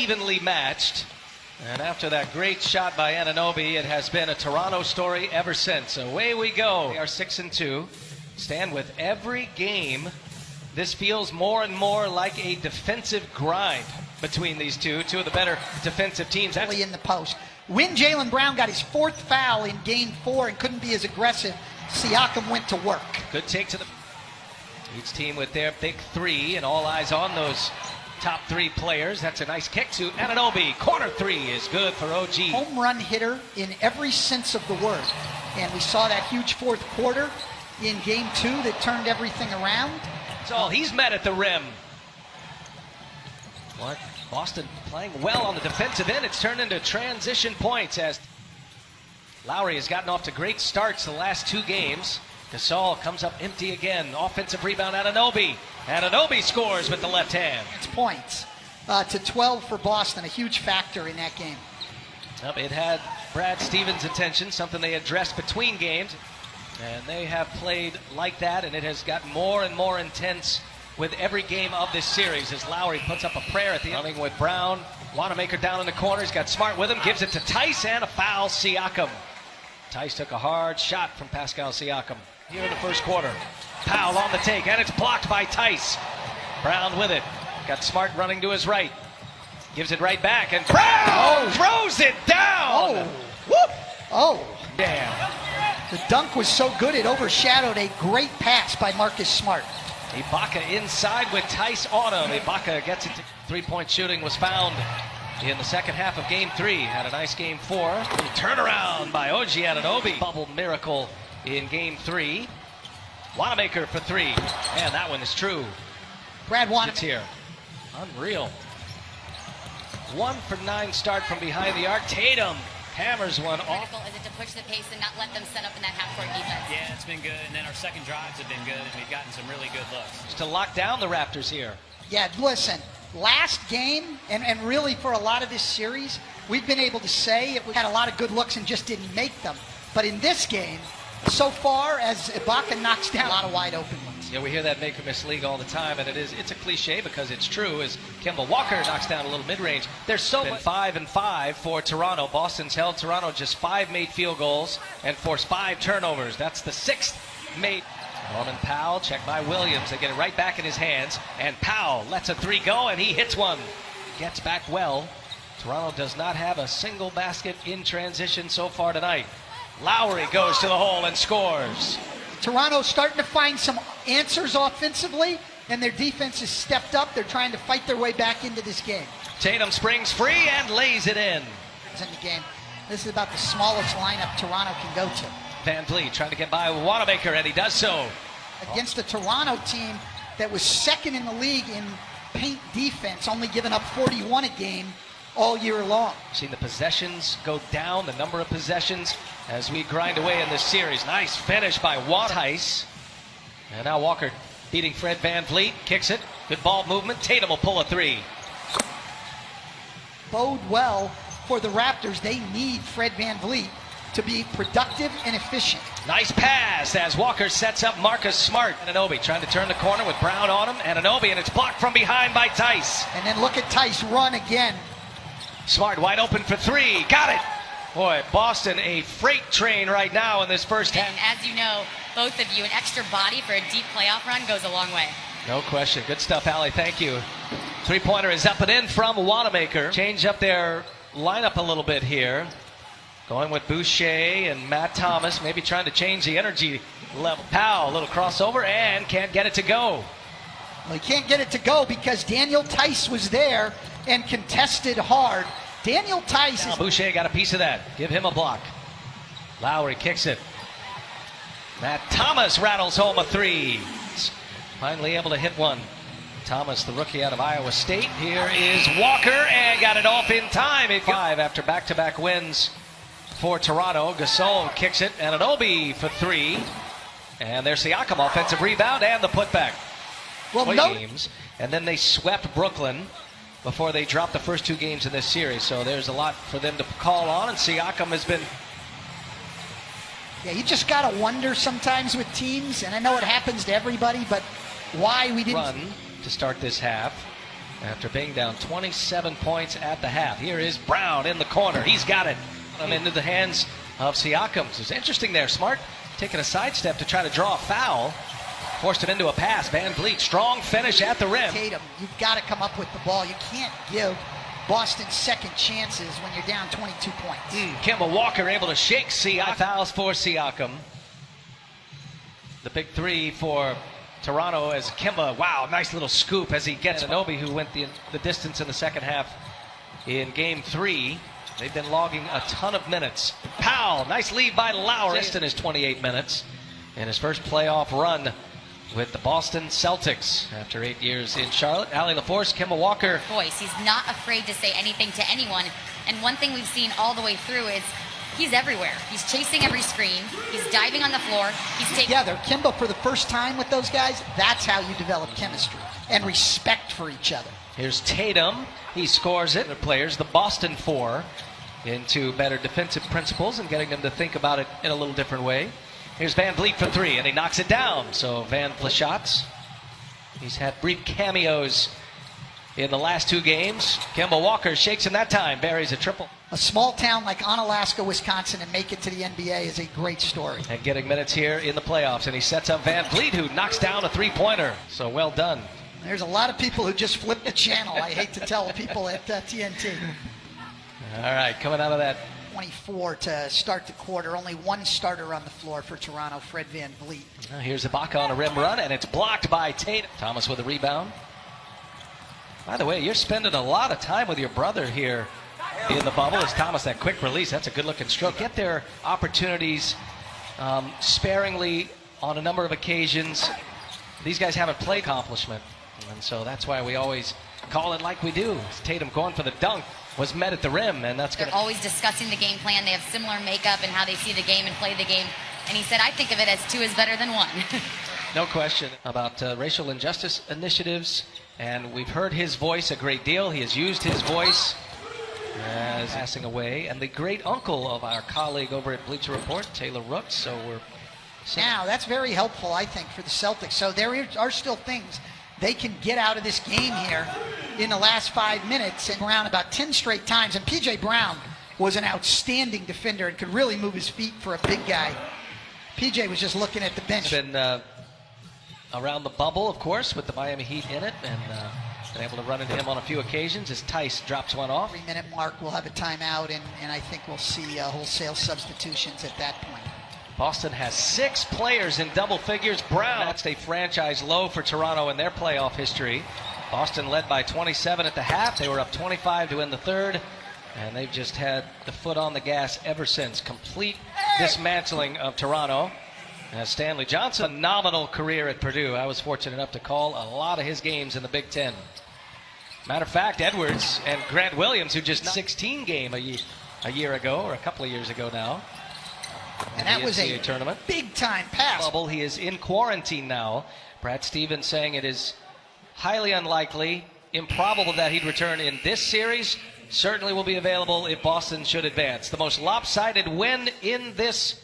evenly matched. And after that great shot by Anunoby, it has been a Toronto story ever since. Away we go. They are 6-2. Stand with every game. This feels more and more like a defensive grind between these two of the better defensive teams. That's in the post. When Jaylen Brown got his 4th foul in game 4 and couldn't be as aggressive, Siakam went to work. Good take to the... Each team with their big 3 and all eyes on those top 3 players. That's a nice kick to Anunoby. Corner 3 is good for OG. Home run hitter in every sense of the word. And we saw that huge 4th quarter in game 2 that turned everything around. That's all he's met at the rim. What? Boston playing well on the defensive end. It's turned into transition points as Lowry has gotten off to great starts the last 2 games. Gasol comes up empty again. Offensive rebound, Anunoby. Anunoby scores with the left hand. It's points to 12 for Boston, a huge factor in that game. It had Brad Stevens' attention, something they addressed between games. And they have played like that, and it has gotten more and more intense with every game of this series as Lowry puts up a prayer at the end. Running with Brown. Wanamaker down in the corner. He's got Smart with him. Gives it to Tice, and a foul, Siakam. Tice took a hard shot from Pascal Siakam here in the first quarter. Powell on the take, and it's blocked by Tice. Brown with it. Got Smart running to his right. Gives it right back, and Brown throws it down. Oh. Whoop. Oh. Damn. The dunk was so good it overshadowed a great pass by Marcus Smart. Ibaka inside with Tice on him. Ibaka gets it to 3-point shooting was found in the second half of game 3. Had a nice game 4. Turnaround by OG Anunoby. Bubble miracle in game 3. Wanamaker for 3. And that one is true. Brad Wanamaker here. Unreal. 1 for 9 start from behind the arc. Tatum hammers one off. Critical is it to push the pace and not let them set up in that half-court defense? Yeah, it's been good, and then our second drives have been good, and we've gotten some really good looks. Just to lock down the Raptors here. Yeah, listen, last game, and really for a lot of this series, we've been able to say it had a lot of good looks and just didn't make them. But in this game, so far as Ibaka knocks down a lot of wide open ones. Yeah, we hear that make or miss league all the time, and it's a cliche because it's true. As Kemba Walker knocks down a little mid-range, there's so much. 5-5 for Toronto. Boston's held Toronto just 5 made field goals and forced 5 turnovers. That's the 6th made. Norman Powell, checked by Williams. They get it right back in his hands, and Powell lets a 3 go, and he hits one. Gets back well. Toronto does not have a single basket in transition so far tonight. Lowry goes to the hole and scores. Toronto's starting to find some answers offensively, and their defense has stepped up. They're trying to fight their way back into this game. Tatum springs free and lays it in. In the game. This is about the smallest lineup Toronto can go to. Van Vliet trying to get by Wanamaker, and he does so. Against the Toronto team that was 2nd in the league in paint defense, only giving up 41 a game all year long. Seen the possessions go down, the number of possessions as we grind away in this series. Nice finish by Tice. And now Walker beating Fred Van Vliet, kicks it. Good ball movement. Tatum will pull a 3. Bode well for the Raptors. They need Fred Van Vliet to be productive and efficient. Nice pass as Walker sets up Marcus Smart. Anunoby trying to turn the corner with Brown on him. Anunoby, and it's blocked from behind by Tice. And then look at Tice run again. Smart wide open for 3. Got it. Boy, Boston a freight train right now in this first half. And as you know, both of you, an extra body for a deep playoff run goes a long way. No question. Good stuff, Allie. Thank you. 3-pointer is up and in from Wanamaker. Change up their lineup a little bit here. Going with Boucher and Matt Thomas, maybe trying to change the energy level. Powell, a little crossover, and can't get it to go. Well, he can't get it to go because Daniel Tice was there and contested hard. Daniel Tice is... Boucher got a piece of that. Give him a block. Lowry kicks it. Matt Thomas rattles home a 3. Finally able to hit one. Thomas, the rookie out of Iowa State. Here is Walker, and got it off in time. 5 after back-to-back wins for Toronto. Gasol kicks it, and Anunoby for 3. And there's Siakam, offensive rebound, and the putback. Well, Games. And then they swept Brooklyn before they dropped the first 2 games in this series. So there's a lot for them to call on, and Siakam has been... Yeah, you just got to wonder sometimes with teams, and I know it happens to everybody, but why we didn't... Run to start this half. after being down 27 points at the half. Here is Brown in the corner. He's got it. Into the hands of Siakam. It's interesting there. Smart taking a sidestep to try to draw a foul. Forced it into a pass. Van Vliet, strong finish at the rim. Tatum, you've got to come up with the ball. You can't give Boston second chances when you're down 22 points. Kemba Walker able to shake Siakam. Fouls for Siakam. The big three for Toronto as Kemba, wow, nice little scoop as he gets Anunoby, who went the distance in the second half in game 3. They've been logging a ton of minutes. Powell, nice lead by Lowry in his 28 minutes in his first playoff run with the Boston Celtics after 8 years in Charlotte. Allie LaForce, Kemba Walker. Voice. He's not afraid to say anything to anyone. And one thing we've seen all the way through is he's everywhere. He's chasing every screen. He's diving on the floor. He's taking together. Kemba, for the first time with those guys, that's how you develop chemistry and respect for each other. Here's Tatum. He scores it. The players, the Boston 4, into better defensive principles and getting them to think about it in a little different way. Here's Van Vliet for 3, and he knocks it down. So Van Vliet shots. He's had brief cameos in the last 2 games. Kemba Walker shakes him that time, buries a triple. A small town like Onalaska, Wisconsin, and make it to the NBA is a great story. And getting minutes here in the playoffs, and he sets up Van Vliet, who knocks down a 3-pointer. So well done. There's a lot of people who just flip the channel. I hate to tell people at TNT. All right, coming out of that. 24 to start the quarter. Only one starter on the floor for Toronto, Fred Van Vliet. Here's Ibaka on a rim run, and it's blocked by Tatum. Thomas with a rebound. By the way, you're spending a lot of time with your brother here in the bubble. As Thomas, that quick release, that's a good-looking stroke. Get their opportunities sparingly on a number of occasions. These guys haven't played accomplishment, and so that's why we always call it like we do. Tatum going for the dunk was met at the rim, and that's going to... They're always discussing the game plan. They have similar makeup and how they see the game and play the game. And he said, I think of it as 2 is better than 1. No question about racial injustice initiatives, and we've heard his voice a great deal. He has used his voice as passing away, and the great uncle of our colleague over at Bleacher Report, Taylor Rooks. So we're now that's very helpful, I think, for the Celtics. So there are still things they can get out of this game here in the last 5 minutes, and around about 10 straight times. And P.J. Brown was an outstanding defender and could really move his feet for a big guy. P.J. was just looking at the bench. Been around the bubble, of course, with the Miami Heat in it, and been able to run into him on a few occasions as Tice drops one off. 3-minute mark, we'll have a timeout, and I think we'll see wholesale substitutions at that point. Boston has 6 players in double figures. Brown, that's a franchise low for Toronto in their playoff history. Boston led by 27 at the half. They were up 25 to win the third, and they've just had the foot on the gas ever since. Complete dismantling of Toronto. Stanley Johnson, phenomenal career at Purdue. I was fortunate enough to call a lot of his games in the Big Ten. Matter of fact, Edwards and Grant Williams, who just 16 game a year ago, or a couple of years ago now. And that was a tournament. Big-time pass. Bubble. He is in quarantine now. Brad Stevens saying it is highly unlikely, improbable that he'd return in this series. Certainly will be available if Boston should advance. The most lopsided win in this